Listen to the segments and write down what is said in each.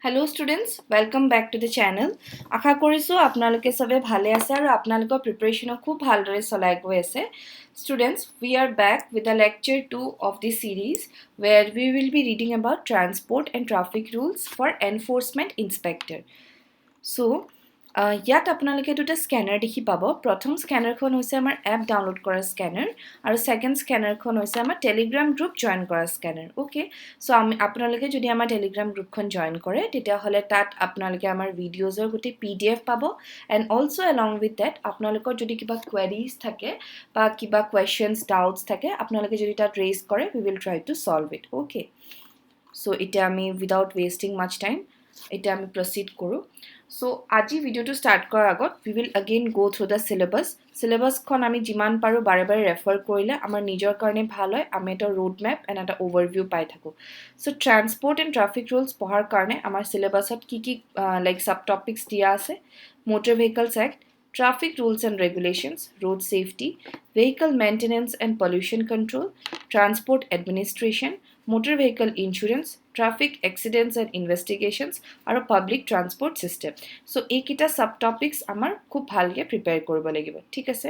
Hello students, welcome back to the channel. আশা কৰিছো আপোনালোকে সবে ভালে আছে আৰু আপোনালোকৰ প্ৰিপাৰেচন খুব ভালদৰে চলাই গৈ আছে. Students, we are back with the lecture 2 of this series where we will be reading about transport and traffic rules for enforcement inspector. So, ইয়াত আপোনালোকে দুটা স্ক্যানাৰ দেখি পাব. প্ৰথম স্ক্যানাৰখন হৈছে আমাৰ এপ ডাউনলোড কৰা স্ক্যানাৰ আৰু সেকেন্ড স্ক্যানাৰখন হৈছে আমাৰ টেলিগ্ৰাম গ্ৰুপ জয়েন কৰা স্ক্যানাৰ. ওকে, সো আপোনালোকে যদি আমাৰ টেলিগ্ৰাম গ্ৰুপখন জয়েন কৰে তেতিয়া হলে তাত আপোনালোকে আমাৰ ভিডিওজৰ গোটেই PDF পাব and also along with that আপোনালোকৰ যদি কিবা queries থাকে বা কিবা questions doubts থাকে আপোনালোকে যদি তাত raise কৰে we will try to solve it. Okay, so এটা আমি without wasting much time এটা আমি proceed কৰো. So, আজি ভিডিওটো স্টাৰ্ট কৰাৰ আগত we will again go through the syllabus. Syllabusখন আমি যিমান পাৰো বাৰে বাৰে ৰেফাৰ কৰিলে আমাৰ নিজৰ কাৰণে ভাল হয়. আমি এটা road map and এটা overview পাই থাকো. So, transport and traffic rules পঢ়াৰ কাৰণে আমাৰ syllabusত কি like subtopics দিয়া আছে. Motor Vehicles Act, Traffic Rules and Regulations, Road Safety, Vehicle Maintenance and Pollution Control, Transport Administration, Motor Vehicle Insurance, Traffic Accidents and Investigations, আৰু Public Transport System. So, এইকেইটা subtopics আমাৰ খুব ভালকে prepare কৰিব লাগিব. ঠিক আছে?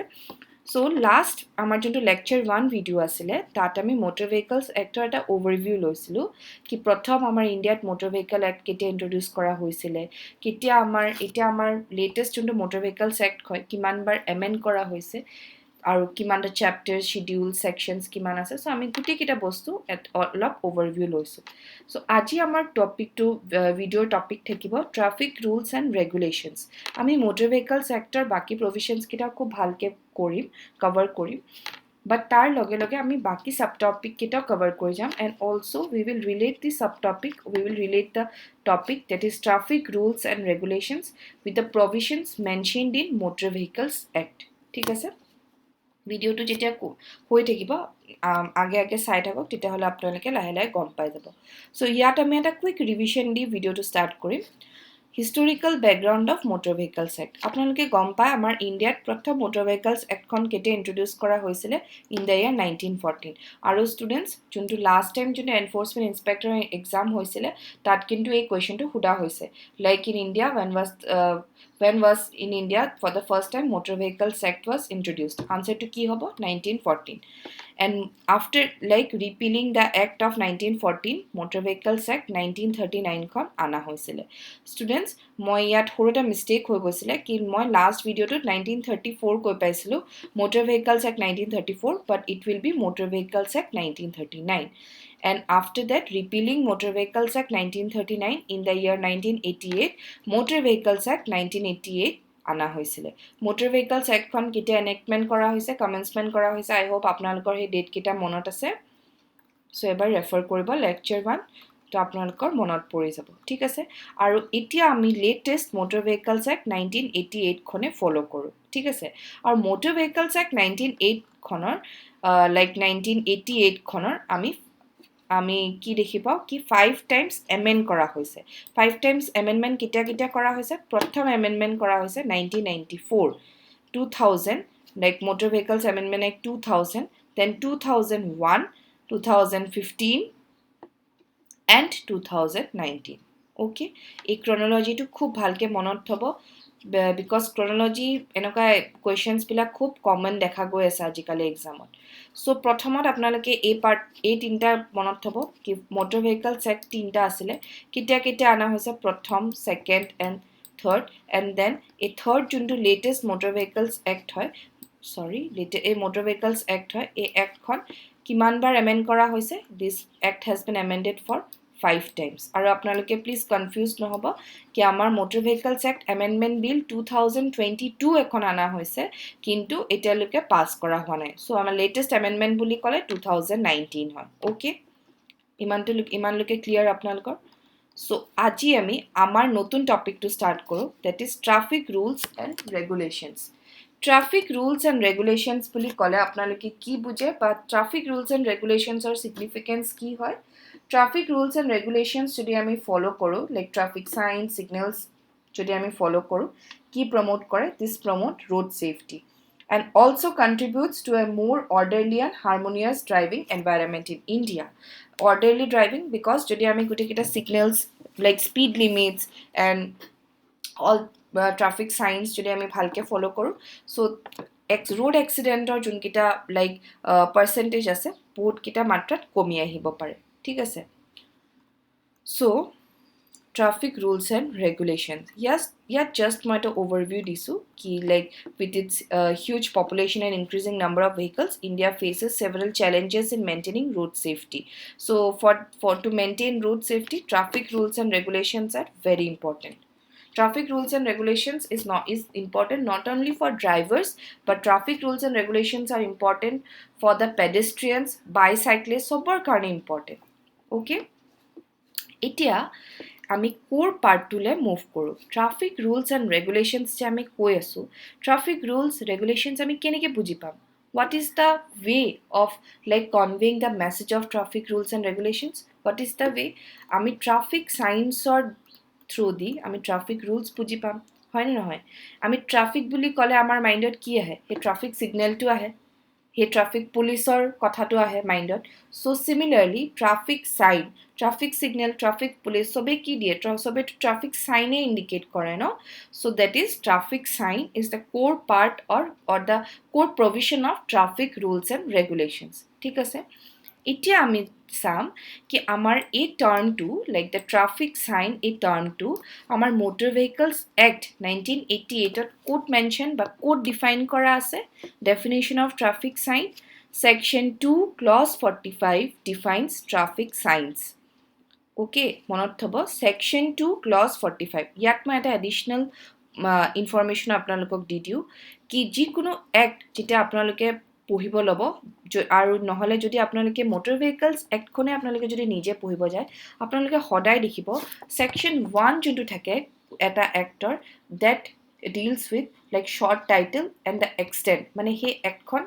So, last আমাৰ যোনটো lecture 1 video আছিলে, তাত আমি Motor Vehicles Actৰ এটা overview লৈছিলো, কি প্ৰথম আমাৰ ইণ্ডিয়াত Motor Vehicle Act কেতিয়া introduce কৰা হৈছিলে, কেতিয়া এতিয়া আমাৰ latest যোনটো Motor Vehicles Act হয়, কিমান বাৰ amend কৰা হৈছে, আৰু কিমানটা chapters, schedules, sections কিমান আছে. So, আমি গোটেই কিটা বস্তু অলপ overview লৈছো. So, আজি আমাৰ টপিকটো ভিডিওৰ টপিক থাকিব traffic rules and regulations. আমি Motor Vehicles Actৰ বাকি provisions কিটা খুব ভালকে কৰিম, cover কৰিম. But তাৰ লগে লগে আমি বাকি subtopic কিটা cover কৰি যাম and also we will relate the subtopic, we will relate the topic that is traffic rules and regulations with the provisions mentioned in Motor Vehicles Act. ঠিক আছে? ভিডিওটো যেতিয়া হৈ থাকিব আগে আগে চাই থাকক তেতিয়া হলে আপোনালোকে লাহে লাহে গম পাই যাব. সো ইয়াত আমি এটা কুইক ৰিভিশন দি ভিডিওটো স্টাৰ্ট কৰিম. Historical background of Motor Vehicles Act. আপোনালোকে গম পায় আমাৰ ইণ্ডিয়াত প্ৰথম Motor Vehicles Act খন কেতিয়া ইন্ট্ৰোডিউস কৰা হৈছিলে in the year 1914. আৰু স্টুডেন্টস যোনটো লাষ্ট টাইম যোনটো এনফোৰ্সমেন্ট ইন্সপেক্টৰ এক্সাম হৈছিলে তাত কিন্তু এই কোৱেশ্চনটো সোধা হৈছে. Like in India, when was in India for the first time Motor Vehicles Act was introduced? Answer to কি হ'ব 1914. And after like repealing the Act of 1914, Motor Vehicles Act 1939 খন আনা হৈছিলে. Students, মই ইয়াত সৰুটা mistake হৈ গৈছিলে কি মই last videoটোত 1934 কৈ পাইছিলো Motor Vehicles Act 1934, but it will be Motor Vehicles Act 1939. And after that, repealing Motor Vehicles Act 1939 in the year 1988, Motor Vehicles Act 1988 আনা হৈছিলে. Motor Vehicles Act খন কেতিয়া enactment কৰা হৈছে, commencement কৰা হৈছে, I hope আপোনালোকৰ এই ডেট কেইটা মনত আছে. সো এবাৰ ৰেফাৰ কৰিব lecture 1 তো আপোনালোকৰ মনত পৰি যাব. ঠিক আছে? আৰু এতিয়া আমি latest Motor Vehicles Act 1988 খনে ফলো কৰো. ঠিক আছে? আৰু Motor Vehicles Act 1988 খনৰ like 1988 খনৰ আমি কি দেখি পাও কি 5 times amend কৰা হৈছে. 5 times amendment কেতিয়া কৰা হৈছে? প্ৰথম amendment কৰা হৈছে 1994, 2000, like Motor Vehicles Amendment Act 2000, then 2001, 2015 and 2019. Okay, এই chronology টো খুব ভালকে মনত থব because chronology এনেকা questions বিলাক খুব common দেখা গৈ আছে আজিকালি এক্সামত. সো প্ৰথমত আপোনালোকে এই তিনটা মনত থব কি Motor Vehicles Act তিনটা আছিল কেতিয়া আনা হৈছে প্ৰথম, second and third, and then এই third যোনটো latest Motor Vehicles Act হয়, এই Motor Vehicles Act হয়, এই act খন কিমান বাৰ amend কৰা হৈছে? This act has been amended for 5 times. আৰু আপোনালোকে প্লিজ কনফিউজ নহব কি আমাৰ Motor Vehicles Act Amendment Bill 2022 এখন আনা হৈছে কিন্তু এতিয়ালৈকে পাস কৰা হোৱা নাই. সো আমাৰ লেটেষ্ট amendment বুলি ক'লে 2019 হয়. ওকে, ইমানলৈকে ক্লিয়াৰ আপোনালোকৰ? সো আজি আমি আমাৰ নতুন টপিকটো স্টাৰ্ট কৰো, that is traffic rules and regulations. Traffic rules and regulations বুলি ক'লে আপোনালোকে কি বুজে বা traffic rules and regulations or significance কি হয়? Traffic rules and regulations যদি আমি follow কৰো, like traffic signs, signals যদি আমি follow কৰো, কি promote কৰে? This promote road safety and also contributes to a more orderly and harmonious driving environment in India. Orderly driving because যদি আমি গুটেকিটা signals like speed limits and all traffic signs যদি আমি ভালকে ফলো কৰো so road accident or যোনকিটা like percentage আছে বহুত কিটা মাত্ৰাত কমি আহিব পাৰে ঠিক আছে so traffic rules and regulations yes yeah just my overview disu ki like with its huge population and increasing number of vehicles India faces several challenges in maintaining road safety so for to maintain road safety traffic rules and regulations are very important traffic rules and regulations is important not only for drivers but traffic rules and regulations are important for the pedestrians bicyclists sobor karone important okay এতিয়া আমি কোৰ পাৰ্টটোলে move কৰো traffic rules and ৰেগুলেশনছ যে আমি কৈ আছো traffic rules ৰেগুলেশনছ আমি কেনেকৈ বুজি পাম what is the way of like conveying the message of traffic rules and regulations what is the way আমি traffic signs or through দি আমি traffic rules বুজি পাম হয় না নহয় আমি traffic বুলি কলে আমাৰ মাইন্ডত কি আহে হে traffic signal টো আহে হে traffic policeৰ কথাটো আহে মাইন্ডত so similarly traffic sign traffic signal traffic police সবে কি দিয়ে সবে traffic sign এ indicate কৰে no so that is traffic sign is the core part or the core provision of traffic rules and regulations ঠিক আছে এতিয়া আমি সাম কি আমাৰ এই টাৰ্মটো লাইক দ্য ট্ৰাফিক সাইন এই টাৰ্মটো আমাৰ মোটৰ ভেহিকলস অ্যাক্ট 1988 ত কোড মেনশন বা কোড ডিফাইন কৰা আছে definition of traffic sign section 2 clause 45 defines traffic signs okay মনত থব সেকশন 2 ক্লজ 45 ইয়াত মই এটা এডিশনাল ইনফৰমেশন আপোনালোকক দি দিও কি যিকোনো অ্যাক্ট যেটা আপোনালোকে পঢ়িব লব আৰু নহলে যদি আপোনালোকে মোটৰ ভেহিকলস এক্ট খনে আপোনালোকে যদি নিজে পঢ়িব যায় আপোনালোকে সদায় দেখিব সেকশন 1 যোনটো থাকে এটা actor that deals with like short title and the extent মানে হে একখন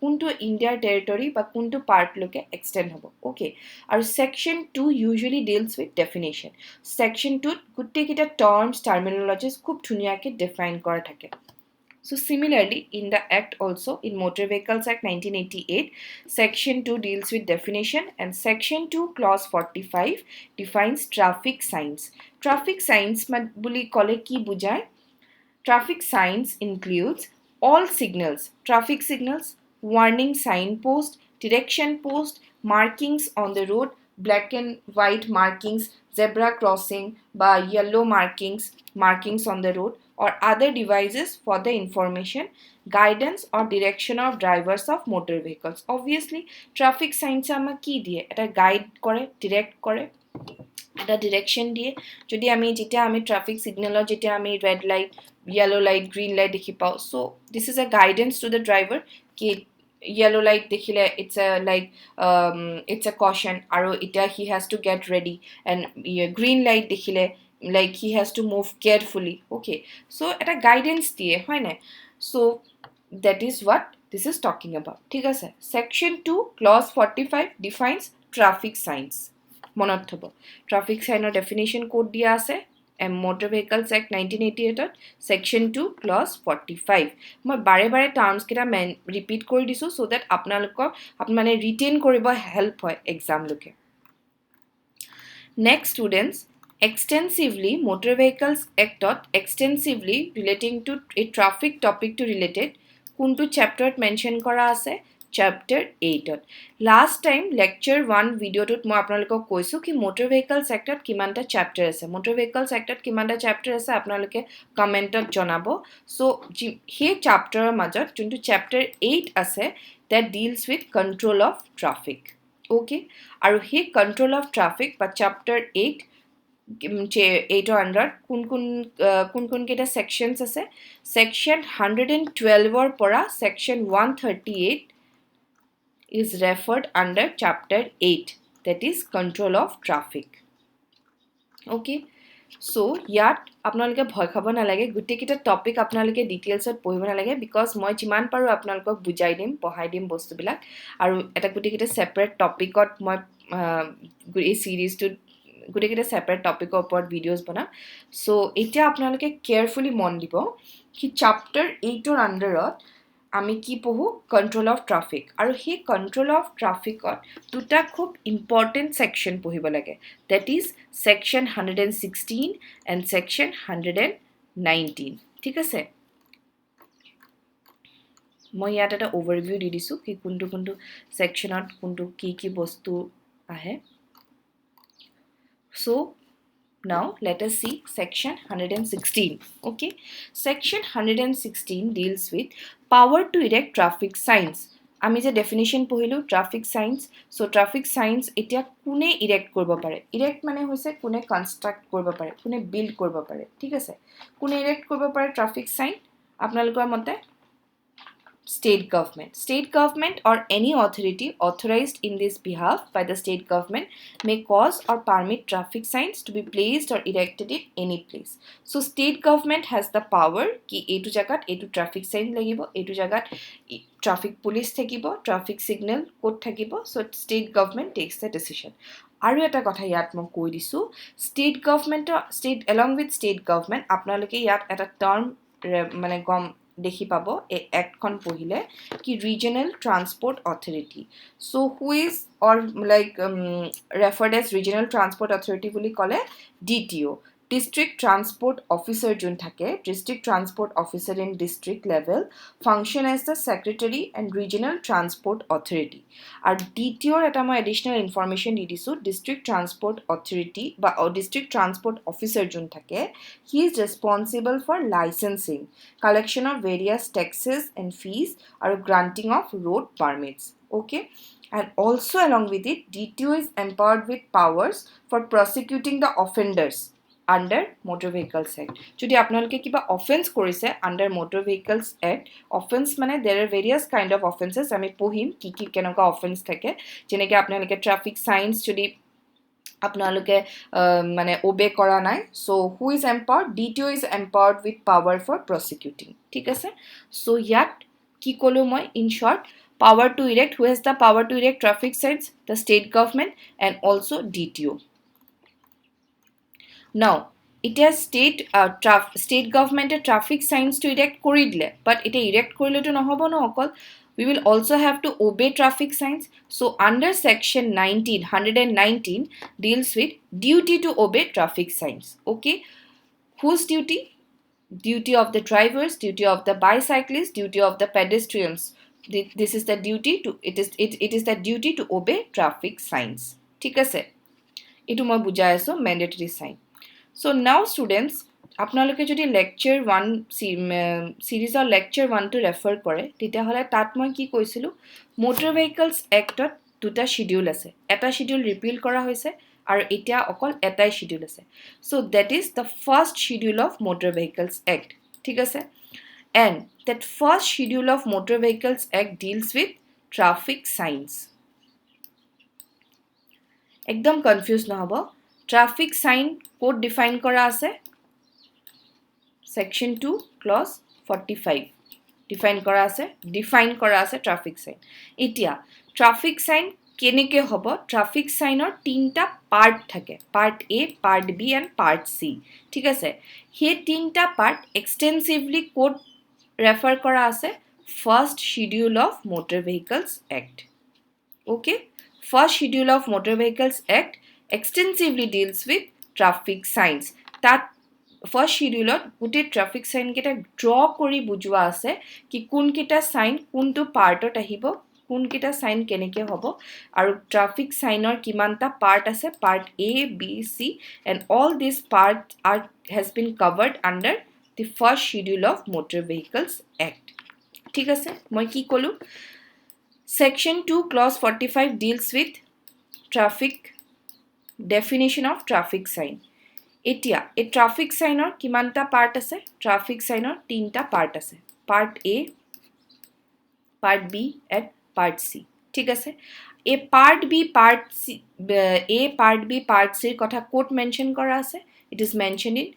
কোনটো ইন্ডিয়াৰ টেৰিটৰি বা কোনটো পাৰ্ট লকে এক্সটেন্ড হ'ব ওকে আৰু section 2 usually deals with definition section 2 গুটে কিটা টার্মস টার্মিনোলজিস খুব ধুনিয়াকে ডিফাইন কৰা থাকে So similarly, in the Act also, in Motor Vehicles Act 1988, Section 2 deals with definition and Section 2 Clause 45 defines traffic signs. Traffic signs buli kole ki bujay? Traffic signs includes all signals, traffic signals, warning signpost, direction post, markings on the road, black and white markings, zebra crossing, by yellow markings on the road, or other devices for the information, guidance or direction of drivers of motor vehicles. Obviously, traffic signs ama ki diye eta guide kore, direct kore, eta direction diye. Jodi ami jeta ami traffic signal or jeta ami red light, yellow light, green light dekhi pao. So this is a guidance to the driver ki yellow light dekhile it's a like it's a caution aro ita he has to get ready and green light dekhile like he has to move carefully okay so eta guidance diye hoy na so that is what this is talking about ঠিক আছে section 2 clause 45 defines traffic signs মনত থব traffic sign or definition code দিয়া আছে Motor Vehicles Act 1988 ত section 2 clause 45 মই বাৰে বাৰে টাৰ্মস কিটা ৰিপিট কৰি দিছো so that আপোনালোকক মানে ৰিটেইন কৰিব হেল্প হয় এক্সাম লকে next students extensively Motor Vehicles Act extensively relating to a traffic topic to related kuntu chapter mention kora ase chapter 8 last time lecture 1 video tut moi apnalokok koisu ki Motor Vehicles Act kimanta chapter ase Motor Vehicles Act kimanta chapter ase apnaloke comment ot janabo so he chapter majot juntu chapter 8 ase that deals with control of traffic okay aru he control of traffic but chapter 8 800 কোন কেটা sections আছে section 112 or pora section 138 is referred under chapter 8 that is control of traffic okay so yat apnaloke bhoy khabo na lage gutte kita topic apnaloke details ot pohibo na lage because moi jiman paru apnalokok bujai dim pohai dim bostu bilak aru eta gutte kita separate topic ot moi ei series to গুটে কিটা separate topic ওপৰত videos বনা so এটা আপোনালোকে carefully মন দিব কি chapter 8 ৰ আন্ডাৰত আমি কি পঢ়ো কন্ট্ৰোল অফ ট্ৰাফিক আৰু হে কন্ট্ৰোল অফ ট্ৰাফিকত দুটা খুব ইম্পৰ্টেন্ট সেকশন পঢ়িব লাগে that is section 116 and section 119 ঠিক আছে মই ইয়াত এটা ওভাৰভিউ দি দিছো কি কোনটো কোনটো সেকশনত কোনটো কি বস্তু আহে so now let us see section 116 okay section 116 deals with power to erect traffic signs আমি যে ডেফিনিশন পঢ়িলো traffic science so traffic science এতিয়া কোনে ইৰেক্ট কৰিব পাৰে ইৰেক্ট মানে হৈছে কোনে কনস্ট্ৰাক্ট কৰিব পাৰে কোনে বিল্ড কৰিব পাৰে ঠিক আছে কোনে ইৰেক্ট কৰিব পাৰে ট্ৰাফিক সাইন আপোনালোকৰ মতে state government or any authority authorized in this behalf by the state government may cause or permit traffic signs to be placed or erected in any place so state government has the power ki etu jagat etu traffic sign lagibo etu jagat traffic police thakibo traffic signal code thakibo so state government takes the decision aru eta kotha yat mo koi disu state along with state government apnaloke yat eta term mane gom দেখি পাবো এই act খন পঢ়িলে কি regional transport authority so who is or like referred as regional transport authority বুলি কলে ডিটিও district transport officer jun thake district transport officer in district level function as the secretary and regional transport authority ar dto eta moi additional information di disu district transport authority ba district transport officer jun thake he is responsible for licensing collection of various taxes and fees or granting of road permits okay and also along with it dto is empowered with powers for prosecuting the offenders under motor vehicles act jodi apnaloke kiba offense korise under motor vehicles act offense mane there are various kind of offenses ami pohim ki kenoka offense thake jeneke apnaloke traffic signs jodi apnaloke mane obey kora nai so who is empowered dto is empowered with power for prosecuting thik ase so yat ki kolu moi in short power to erect who has the power to erect traffic signs the state government and also dto now it has state government a traffic signs to erect koridle but it erect korile to nohobo no okol we will also have to obey traffic signs so under section 119 deals with duty to obey traffic signs okay whose duty of the drivers duty of the bicyclists duty of the pedestrians this is the duty to it is the duty to obey traffic signs ঠিক আছে এটু মই বুজাই আছো mandatory sign so now students আপোনালোকে যদি lecture 1 series or lecture 1 to refer কৰে তেতিয়া হলে তাত মই কি কৈছিলো motor vehicles act ত দুটা শিডিউল আছে এটা শিডিউল ৰিপিল কৰা হৈছে আৰু এতিয়া অকল এটাই শিডিউল আছে so that is the first schedule of motor vehicles act ঠিক আছে and that first schedule of motor vehicles act deals with traffic signs একদম কনফিউজ নহব traffic sign code define kora ase section 2 clause 45 define kora ase traffic sign etia traffic sign keneke hobo traffic sign or tinta part thake part a part b and part c thik ase he tinta part extensively code refer kora ase first schedule of motor vehicles act okay first schedule of motor vehicles act extensively deals with traffic signs that first schedule guti traffic sign keta draw kori bujwa ase ki kun kita sign kuntu part ot ahibo kun kita sign keneke hobo aru traffic sign or kimanta part ase part a b c and all these parts has been covered under the first schedule of motor vehicles act ঠিক আছে মই কি কলু section 2 clause 45 deals with traffic definition of traffic sign etia a traffic sign or kimanta part ase traffic sign or tinta part ase part a part b and part c ঠিক আছে a part b part c a part b part c কথা code mention kora ase it is mentioned in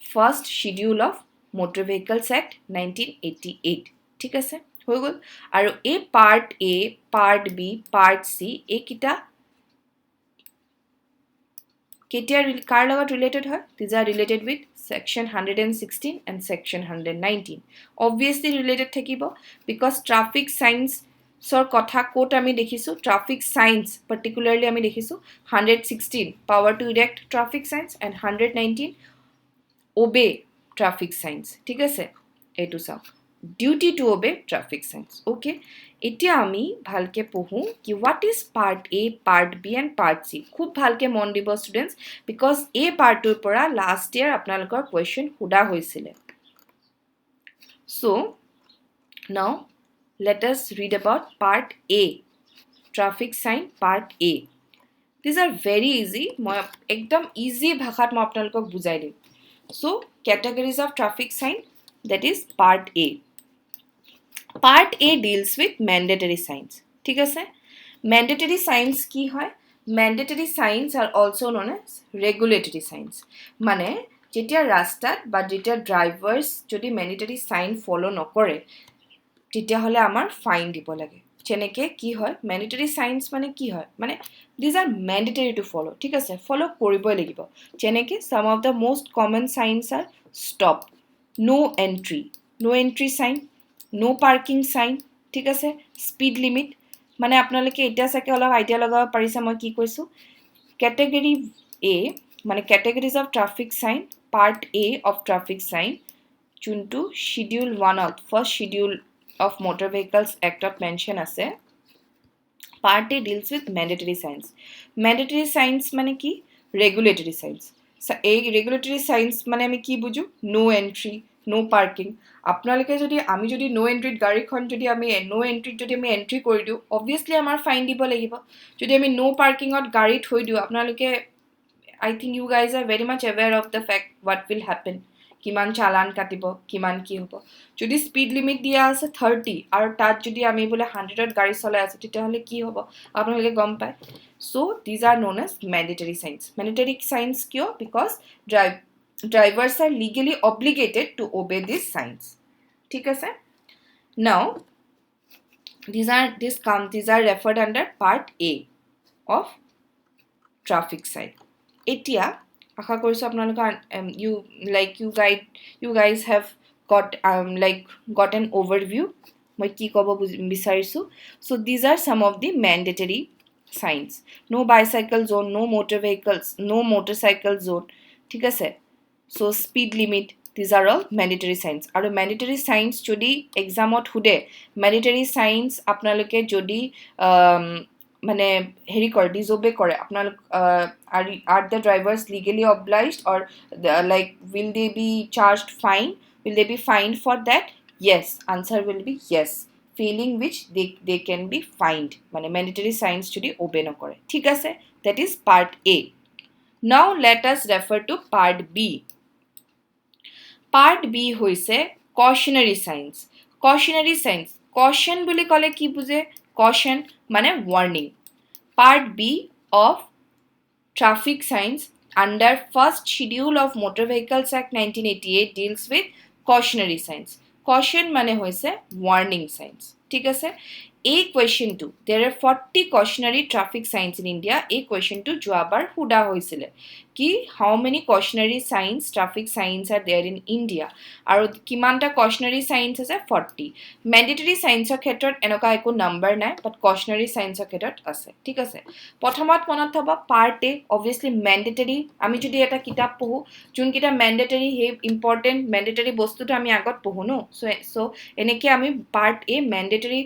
first schedule of motor vehicles act 1988 ঠিক আছে হৈ গল আৰু a part b part c এই কিটা কেতিয়া কাৰ লগত ৰিলেটেড হয় these are related with section 116 and section 119 obviously related থাকিব because traffic signs সৰ কথা কোট আমি দেখিছো traffic signs particularly আমি দেখিছো 116 power to erect traffic signs and 119 obey traffic signs ঠিক আছে এটো চাও duty to obey traffic signs okay এতিয়া আমি ভালকে পঢ়ো কি what is part a part b and part c খুব ভালকে মন দিব students because a part ৰ পৰা last year আপোনালোকৰ question খুদা হৈছিল so now let us read about part a traffic sign part a these are very easy মই একদম easy ভাষাত মই আপোনালোকক বুজাই দিম so categories of traffic sign that is part a part a deals with mandatory signs ঠিক আছে mandatory signs কি হয় mandatory signs are also known as regulatory signs মানে যেতিয়া ৰাস্তাত বা যেতিয়া ড্ৰাইভাৰ্স যদি mandatory sign follow নকৰে তেতিয়া হলে আমাৰ ফাইন দিব লাগে যেনেকে কি হয় mandatory signs মানে কি হয় মানে these are mandatory to follow ঠিক আছে follow কৰিবই লাগিব যেনেকে some of the most common signs are stop no entry sign no parking sign ঠিক আছে speed limit মানে আপোনালোকে এটা সাকে অলপ আইডিয়া লগাব পাৰিছে মই কি কৈছো category a মানে categories of traffic sign part a of traffic sign যোনটো schedule 1 of first schedule of motor vehicles act of mention আছে part a deals with mandatory signs মানে কি regulatory signs এই regulatory signs মানে আমি কি বুঝো no entry no parking আপোনালোকে যদি আমি যদি no entry গাড়ীখন যদি আমি no entry যদি আমি এন্ট্ৰি কৰি দিও obviously আমাৰ ফাইন দিব লাগিব যদি আমি no parking ত গাড়ী থৈ দিও আপোনালোকে I think you guys are very much aware of the fact what will happen কিমান চালান কাটিব কিমান কি হ'ব যদি স্পিড লিমিট দিয়া আছে 30 আৰু তাত যদি আমি বলে 100 ত গাড়ী চলাই আছে তেতিয়া হলে কি হ'ব আপোনালোকে গম পায় so these are known as mandatory signs কিয় because drivers are legally obligated to obey these signs ঠিক আছে now these are referred under part a of traffic sign এতিয়া আশা কৰিছো আপোনালোকে you guys have got an overview মই কি কব বিচাৰিছো so these are some of the mandatory signs no bicycle zone no motor vehicles no motorcycle zone ঠিক আছে so speed limit these are all mandatory signs আৰু mandatory signs যদি examত হুদে mandatory signs আপোনালোকে যদি মানে হেৰি কৰে disobey কৰে আপোনালোক are the drivers legally obliged or will they be charged fine will they be fined for that yes answer will be yes failing which they can be fined মানে mandatory signs যদি obey নকৰে ঠিক আছে that is part a now let us refer to part b part b হৈছে cautionary signs caution বুলি কলে কি বুঝে caution মানে warning part b of traffic signs under first schedule of motor vehicles act 1988 deals with cautionary signs caution মানে হৈছে warning signs ঠিক আছে এই question to there are 40 cautionary traffic signs in India এই question to যোৱাবাৰ হুদা হৈছিল কি how many cautionary signs traffic signs are there in India আৰু কিমানটা cautionary signs আছে 40 mandatory signs ৰ ক্ষেত্ৰত এনেকা একো নাম্বাৰ নাই but cautionary signs ৰ ক্ষেত্ৰত আছে ঠিক আছে প্ৰথমত মনত থব part a obviously mandatory আমি যদি এটা কিতাপ পঢ়ো যোন কিটা mandatory হে important mandatory বস্তুটো আমি আগত পঢ়ো ন so এনেকে আমি part a mandatory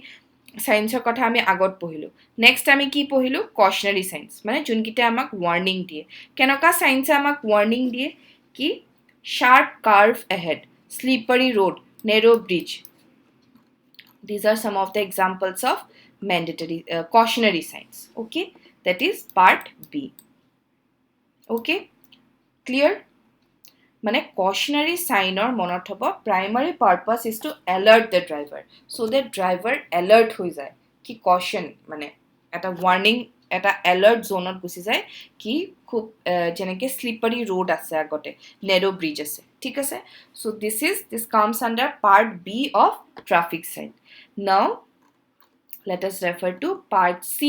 signs ৰ কথা আমি আগত পঢ়িলো next আমি কি পঢ়িলো cautionary signs মানে যোনকিটা আমাক warning দিয়ে কেনকা signs আমাক warning দিয়ে কি sharp curve ahead slippery road narrow bridge these are some of the examples of mandatory cautionary signs okay that is part b okay clear মানে cautionary sign or মনত হ'ব primary purpose is to alert the driver so that driver alert হৈ যায় কি caution মানে এটা warning এটা alert zone ত গুছি যায় কি খুব যেনেকে slippery road আছে আগতে narrow bridge আছে ঠিক আছে so this comes under part b of traffic sign now let us refer to part c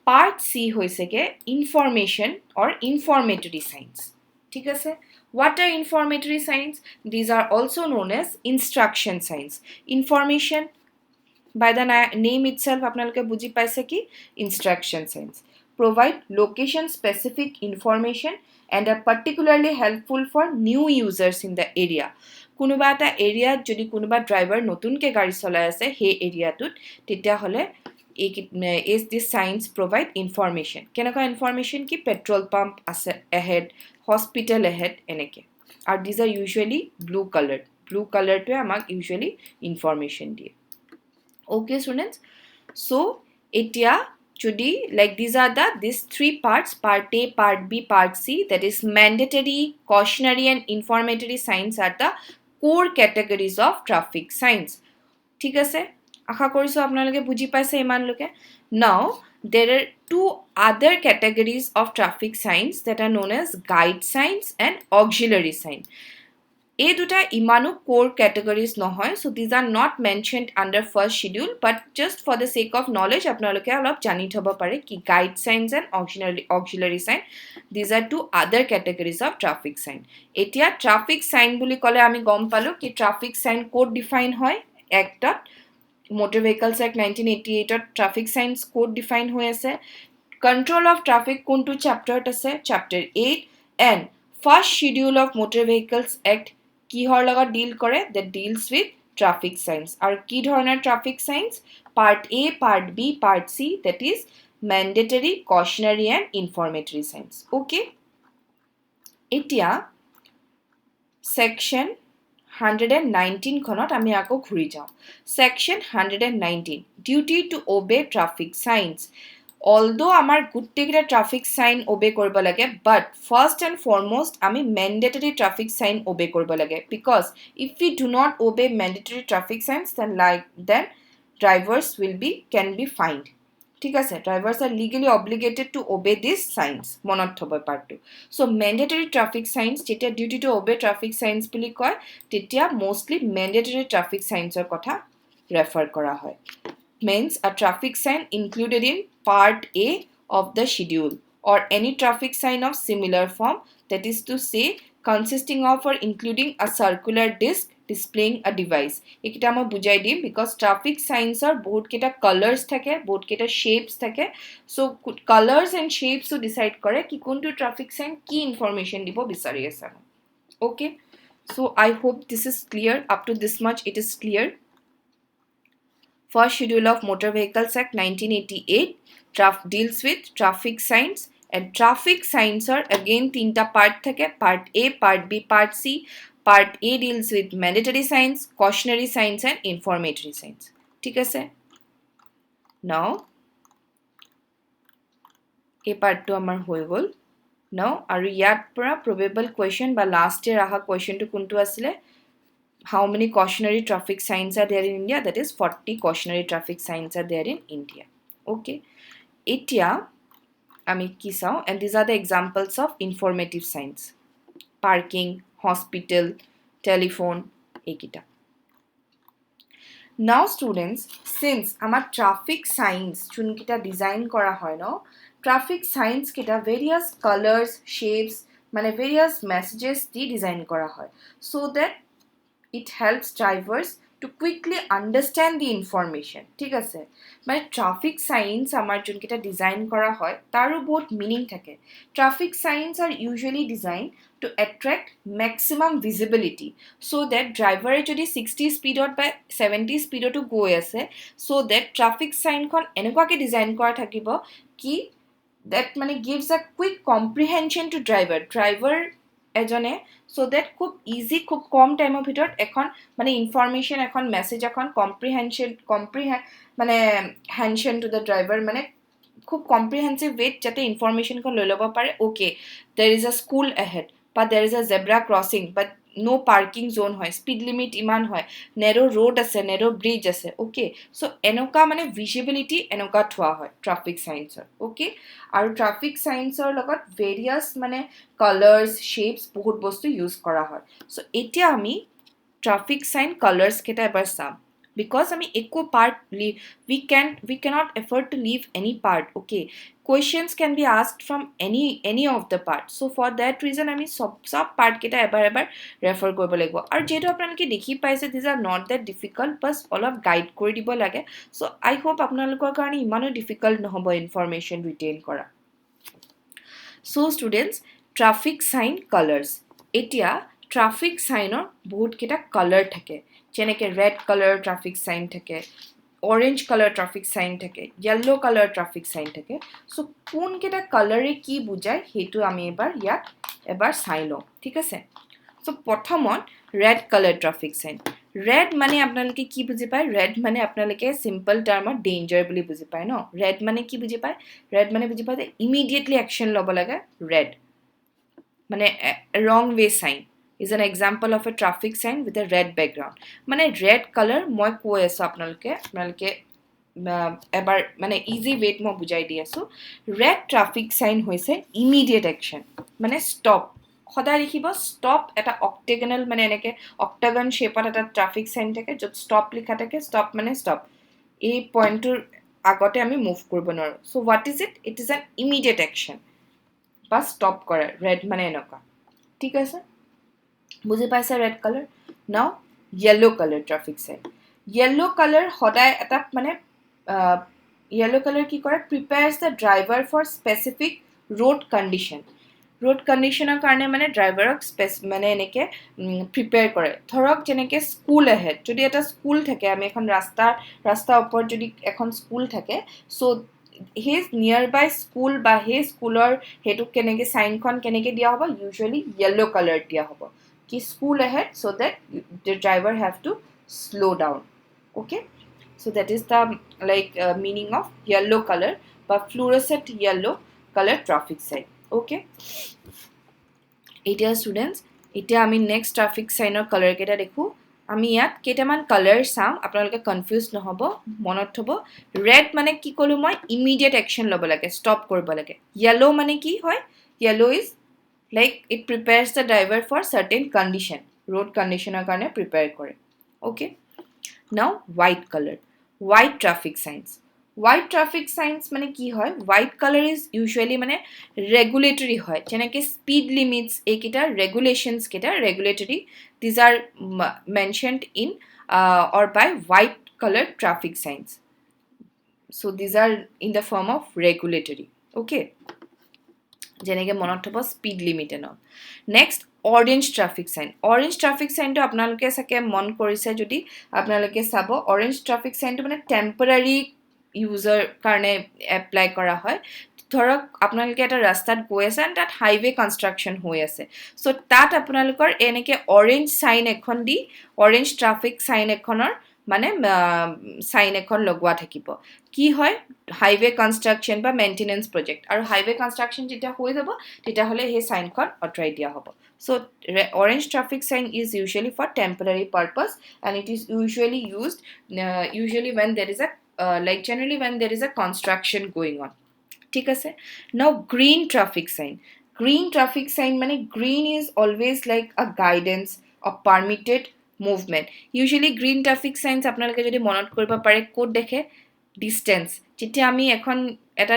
Part C hoise ke information or informatory signs. ঠিক আছে? What are informatory signs? These are also known as instruction signs. Information, by the name itself apnaloke buji paise ki instruction signs provide location specific information and are particularly helpful for new users in the area. Kunuba eta area jodi kunuba driver notun ke gari cholai ase he area tut tetia hole is this signs provide information. Kenaka information ki petrol pump ase ahead, hospital ahead eneke. And these are usually blue colored. Blue color to amak usually information diye. Okay, students. So, etia jodi like these three parts, part A, part B, part C, that is mandatory, cautionary and informatory signs are the core categories of traffic signs. ঠিক আছে? আশা কৰিছো আপোনালোকে বুজি পাইছে ইমানলৈকে. Now, there are two other categories of traffic signs that are known as guide signs and auxiliary sign. এই দুটা ইমানো core categories নহয়, so these are not mentioned under first schedule, but just for the sake of knowledge আপোনালোকে অলপ জানি থব পাৰে কি guide signs and auxiliary sign, these are two other categories of traffic sign. এতিয়া traffic sign বুলি কলে আমি গম পালো কি traffic sign code define হয় একটা Motor Vehicles Act 1988 ত traffic signs code define হৈ আছে. Control of traffic কোনটো chapter আছে? Chapter 8 and first schedule of Motor Vehicles Act কিহৰ লগত deal কৰে? That deals with traffic signs. আৰু কি ধৰণৰ traffic signs? Part A, Part B, Part C, that is mandatory, cautionary and informatory signs. Okay? এতিয়া section 119 khonot ami ako khuri jao. Section 119, duty to obey traffic signs. Although amar guttekita traffic sign obey koribo lage, but first and foremost ami mandatory traffic sign obey koribo lage, because if we do not obey mandatory traffic signs, then drivers can be fined. ঠিক আছে, drivers are legally obligated to obey these signs. মনত থব পাৰটো. So mandatory traffic signs যেতিয়া duty to obey traffic signs বুলি কয় তেতিয়া mostly mandatory traffic signs ৰ কথা refer কৰা হয়. Means a traffic sign included in part A of the schedule or any traffic sign of similar form, that is to say consisting of or including a circular disc displaying a device. Ekita ma bujai dim because traffic signs are bahut keta colors thake, bahut keta shapes thake. So colors and shapes to decide kore ki kontu traffic sign ki information dibo bisari ase. Okay, so I hope this is clear. Up to this much it is clear. First schedule of Motor Vehicles Act 1988 deals with traffic signs, and traffic signs are again tinta part thake, part A, part B, part C. Part A deals with mandatory signs, cautionary signs and informatory signs. ঠিক আছে? Now এই পার্টটো আমাৰ হৈ গল. Now আৰু ইয়াত পৰা probable question বা last year আহা question টো কোনটো আছিলে? How many cautionary traffic signs are there in India? That is 40 cautionary traffic signs are there in India. Okay. এতিয়া আমি কি চাও, and these are the examples of informative signs. Parking, hospital, telephone, ekita. Now students, since amar traffic signs chunkita design kora hoy no, traffic signs kita various colors, shapes, mane various messages di design kora hoy, so that it helps drivers to quickly understand the information. ঠিক আছে, মানে traffic signs amar junkita design kora hoy taru bahut meaning thake. Traffic signs are usually designed to attract maximum visibility, so that driver jodi 60 speed by 70 speed to go ase, so that traffic sign kon enekwa ke design kora thakibo ki that mane gives a quick comprehension to driver এজনে, so that খুব easy, খুব কম টাইমৰ ভিতৰত এখন মানে information, এখন message, এখন মানে হেনশন টু দ্য ড্ৰাইভাৰ, মানে খুব কম্প্ৰিহেনসিভ ৱেত যাতে ইনফৰমেশন খন লৈ ল'ব পাৰে. Okay, there is a school ahead, but there is a zebra crossing, but no parking zone hoy, speed limit iman hoy, narrow road ase, narrow bridge ase. Okay, so enoka mane visibility enoka thwa hoy traffic signs or. Okay, aru traffic signs or logot various mane colors, shapes bahut bostu use kora hoy. So etia ami traffic sign colors keta ebar sam. because আমি একো part we cannot afford to leave any part. Okay, questions can be asked from any of the parts. So for that reason আমি সব part কেটা এবাৰ refer কৰিব লাগিব আৰু যেটো আপোনালোকে দেখি পাইছে these are not that difficult, but অলপ guide কৰি দিব লাগে. So I hope আপোনালোকৰ কাৰণে ইমানো difficult নহব information retain কৰা. So students, traffic sign colors. এতিয়া traffic sign or বহুত কেটা color থাকে, যেনেকে red color traffic sign থাকে, orange color traffic sign থাকে, yellow color traffic sign থাকে. So কোন কেটা color এ কি বুজায় হেতু আমি এবাৰ চাই লওঁ, ঠিক আছে? So প্ৰথমত red color traffic sign. red মানে আপোনালোকে কি বুজি পায়? red মানে আপোনালোকে simple term of danger বুলি বুজি পায় ন? red মানে কি বুজি পায়? red মানে বুজি পায় যে immediately action ল'ব লাগে red. মানে wrong way sign is an example of a traffic sign with a red background. মানে red color মই কৈ আছো আপোনালোকে এবাৰ মানে easy way মই বুজাই দি আছো. red traffic sign হৈছে immediate action, মানে stop. সদায় দেখিব stop এটা octagonal মানে এনেকে octagon shape এটা traffic sign থাকে য'ত stop লিখা থাকে. stop মানে stop, এই পইণ্টৰ আগতে আমি মুভ কৰিব নোৱাৰো. So what is it? It is an immediate action. বা stop কৰে red মানে এনেকুৱা, ঠিক আছে? বুজি পাইছে red color? Now yellow color traffic sign. Yellow color সদায় এটা মানে yellow color কি কৰে? Prepares the driver for specific road condition. road conditioner কাৰণে মানে ড্ৰাইভাৰক মানে এনেকে প্ৰিপেয়াৰ কৰে. ধৰক যেনেকে স্কুল আহে, যদি এটা স্কুল থাকে, আমি এখন ৰাস্তা ওপৰত যদি এখন স্কুল থাকে, সো his nearby school বা হে স্কুলৰ হেতু কেনেকে সাইনখন কেনেকে দিয়া হ'ব? Usually yellow color দিয়া হ'ব কি school ahead, so that the driver have to slow down. Okay, so that is the meaning of yellow color বা fluorescent yellow color traffic sign. Okay, এতিয়া students, এতিয়া আমি next traffic sign color কেটা দেখো. আমি ইয়াত কেটামান color চাম, আপোনালোকে confuse নহব, মনত থব. red মানে কি কলো মই? Immediate action ল'ব লাগে, stop কৰিব লাগে. yellow মানে কি হয়? yellow is like it prepares the driver for certain condition, road conditioner কাৰণে prepare কৰে. Okay, now white color. white traffic signs. white traffic signs মানে কি হয়? white color is usually মানে regulatory হয়, যেনেকে speed limits এইকেইটা regulations কেইটা regulatory. These are mentioned in or by white color traffic signs. So these are in the form of regulatory. Okay, যেনেকে মনত থব speed limit and all. Next, orange traffic sign. orange traffic sign to আপোনালোকে সাকে মন কৰিছে যদি আপোনালোকে চাব, orange traffic sign to মানে temporary user কাৰণে apply কৰা হয়. ধৰক আপোনালোকে এটা ৰাস্তাত গৈ আছে and তাত highway construction হৈ আছে, so তাত আপোনালোকৰ এনেকে orange sign এখন দি orange traffic sign এখনৰ মানে sign এখন লগোৱা থাকিব. কি হয়? highway construction বা maintenance project, আৰু highway construction যেতিয়া হৈ যাব তেতিয়া হলে হে sign খন অতৰাই দিয়া হ'ব. So orange traffic sign is usually for temporary purpose, and it is usually used usually when there is a generally when there is a construction going on. ঠিক আছে? Now green traffic sign. green traffic sign মানে green is always like a guidance of permitted movement. usually green traffic signs আপোনালোকে যদি মনত কৰিব পাৰে ক'ত দেখে? distance. যেতিয়া আমি এখন এটা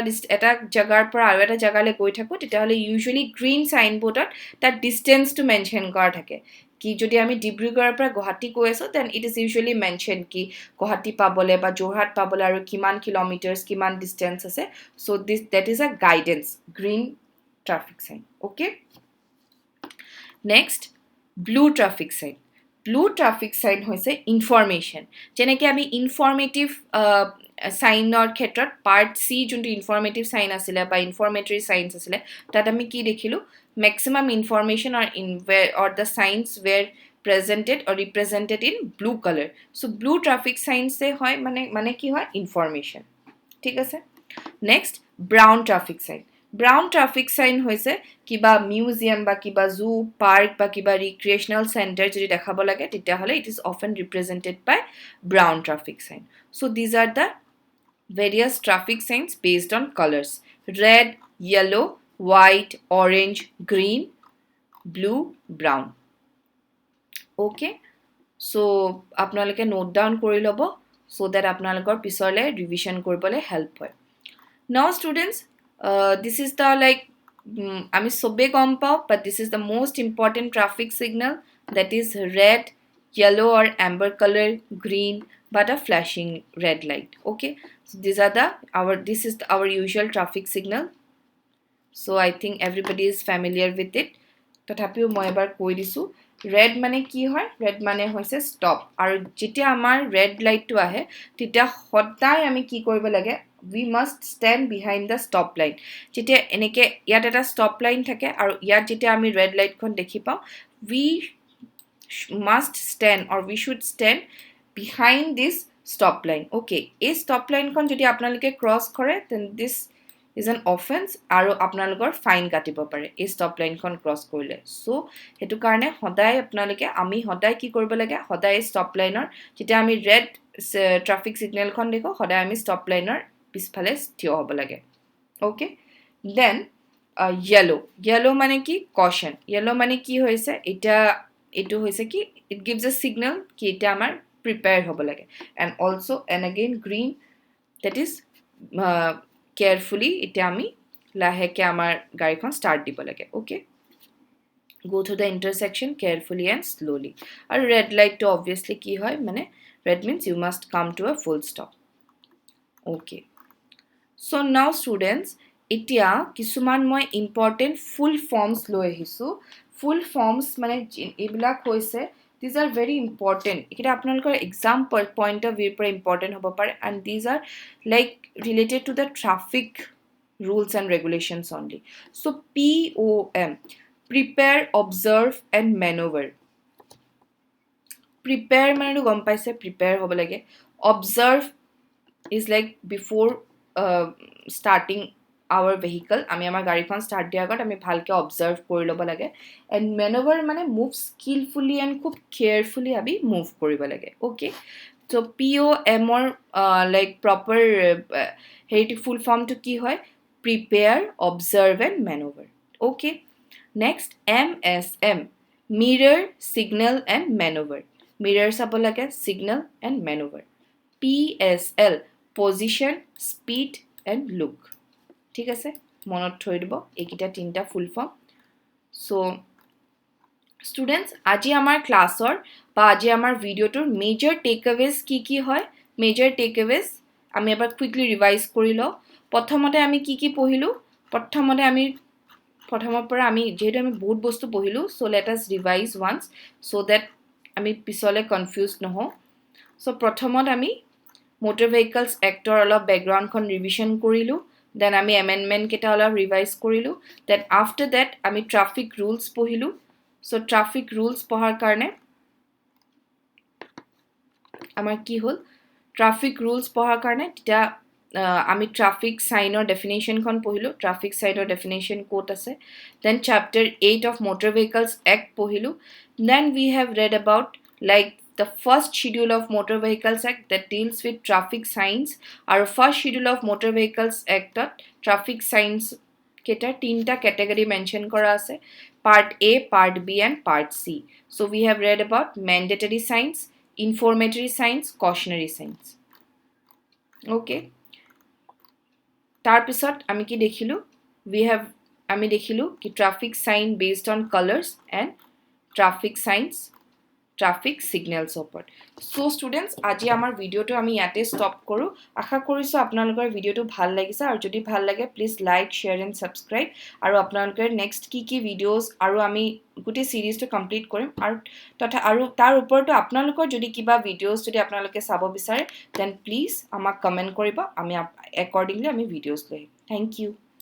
জাগাৰ পৰা আৰু এটা জাগালৈ গৈ থাকো তেতিয়া হলে usually green sign boardত তাত distance to mention কৰা থাকে. কি যদি আমি ডিব্ৰুগড়ৰ পৰা গুৱাহাটী গৈ আছো, then it is usually mentioned কি গুৱাহাটী পাবলে বা যোৰহাট পাবলে আৰু কিমান কিলোমিটাৰছ কিমান distance আছে. So that is a guidance, green traffic sign. Okay, next, blue traffic sign. blue traffic sign হৈছে information, যেনেকে আমি informative সাইনৰ ক্ষেত্ৰত part C যোনটো informative sign আছিলে বা informatory signs আছিলে, তাত আমি কি দেখিলো? maximum information or the signs were presented or represented in blue color. so blue traffic signs se hoy মানে কি হয়? information. ঠিক আছে? next, brown traffic sign. brown traffic sign হৈছে কিবা মিউজিয়াম বা কিবা জু পাৰ্ক বা কিবা ৰিক্ৰিয়েশনাল সেন্টাৰ যদি দেখাব লাগে তেতিয়া হলে it is often represented by brown traffic sign. so these are the various traffic signs based on colors: red, yellow, white, orange, green, blue, brown. Okay, so আপোনালোকে নোট ডাউন কৰি ল'ব so that আপোনালোকৰ পিছলে revision কৰিবলে help হয় now students this is the like আমি সবে গম পাও but this is the most important traffic signal that is red yellow or amber color green but a flashing red light okay so these are the our usual traffic signal so I think everybody is familiar with it তথাপিও মই এবাৰ কৈ দিছো red মানে কি হয় red মানে হৈছে stop আৰু যেতিয়া আমাৰ red light টো আহে তেতিয়া সদায় আমি কি কৰিব লাগে we must stand behind the stop line যেতিয়া এনেকে ইয়াত এটা stop line থাকে আৰু ইয়াত যেতিয়া আমি red light খন দেখি পাও we must stand or we should stand behind this stop line okay এই stop line খন যদি আপোনালোকে cross কৰে then this is an offense আৰু আপোনালোকৰ ফাইন কাটিব পাৰে এই stop line খন cross কৰিলে so হেতু কাৰণে সদায় আপোনালোকে আমি সদায় কি কৰিব লাগে সদায় stop lineৰ যেতিয়া আমি red traffic signal খন দেখো সদায় আমি stop lineৰ পিছফালে থিয় হ'ব লাগে okay then yellow মানে কি caution yellow মানে কি হৈছে এটা এটো হৈছে কি it gives a signal কি এটা আমাৰ prepare হ'ব লাগে and also and again green that is carefully এটা আমি লাহেকে আমাৰ গাড়ীখন start দিব লাগে okay go through the intersection carefully and slowly আৰু red light to obviously কি হয় মানে red means you must come to a full stop okay so now students এতিয়া কিছুমান মই important full forms লৈ আহিছো full forms মানে এইবিলাক হৈছে these are very important এটা আপোনালোকৰ exam point of view পৰা important হ'ব পাৰে and these are like related to the traffic rules and regulations only so POM prepare observe and maneuver prepare মানে গম পাইছে prepare হ'ব লাগে observe is like before starting our vehicle আমি আমাৰ গাড়ীখন start দিয়াৰ আগত আমি ভালকে observe কৰি ল'ব লাগে and maneuver মানে move skillfully and খুব carefully আমি move কৰিব লাগে okay so POM or like proper হেৰিটো full form to কি হয় prepare observe and maneuver okay next MSM mirror signal and maneuver mirror চাব লাগে signal and maneuver PSL position speed and look ঠিক আছে মনত থৈ দিব এইকিটা তিনটা ফুল ফর্ম সো স্টুডেন্টস আজি আমাৰ ক্লাসৰ বা আজি আমাৰ ভিডিওটোৰ মেজৰ টেকঅৱেজ কি হয় মেজৰ টেকঅৱেজ আমি এবাৰ কুইকলি ৰিভাইজ কৰি লও প্ৰথমতে আমি কি পঢ়িলো প্ৰথমতে আমি প্ৰথমৰ পৰা আমি যেহেতু আমি বহুত বস্তু পঢ়িলো so let us revise once so that আমি পিছলে কনফিউজ নহও সো প্ৰথমত আমি motor vehicles actor অলপ background খন revision কৰিলো then আমি amendment কেটা অলপ revise কৰিলো then after that আমি traffic rules পঢ়িলো so traffic rules পঢ়াৰ কাৰণে আমাৰ কি হল traffic rules পঢ়াৰ কাৰণে তেতিয়া আমি traffic sign definition খন পঢ়িলো traffic sign definition ক'ত আছে then chapter 8 of motor vehicles act পঢ়িলো then we have read about like the first schedule of motor vehicles act that deals with traffic signs our first schedule of motor vehicles act traffic signs keta tinta category mention kora ase part A part B and part C so we have read about mandatory signs informatory signs cautionary signs okay tar pisot ami ki dekhilu ami dekhilu ki traffic sign based on colors and traffic signs traffic signals ওপৰত so students আজি আমাৰ ভিডিওটো আমি ইয়াতে stop কৰো আশা কৰিছো আপোনালোকৰ ভিডিওটো ভাল লাগিছে আৰু যদি ভাল লাগে please like share and subscribe আৰু আপোনালোকৰ নেক্সট কি ভিডিওস আৰু আমি গুটি সিৰিজটো কমপ্লিট কৰিম আৰু তথা আৰু তাৰ ওপৰতো আপোনালোকৰ যদি কিবা ভিডিওস যদি আপোনালোকে চাব বিচাৰে দেন প্লিজ আমাক কমেন্ট কৰিব আমি একৰ্ডিংলি আমি ভিডিওস লৈ থ্যাংক ইউ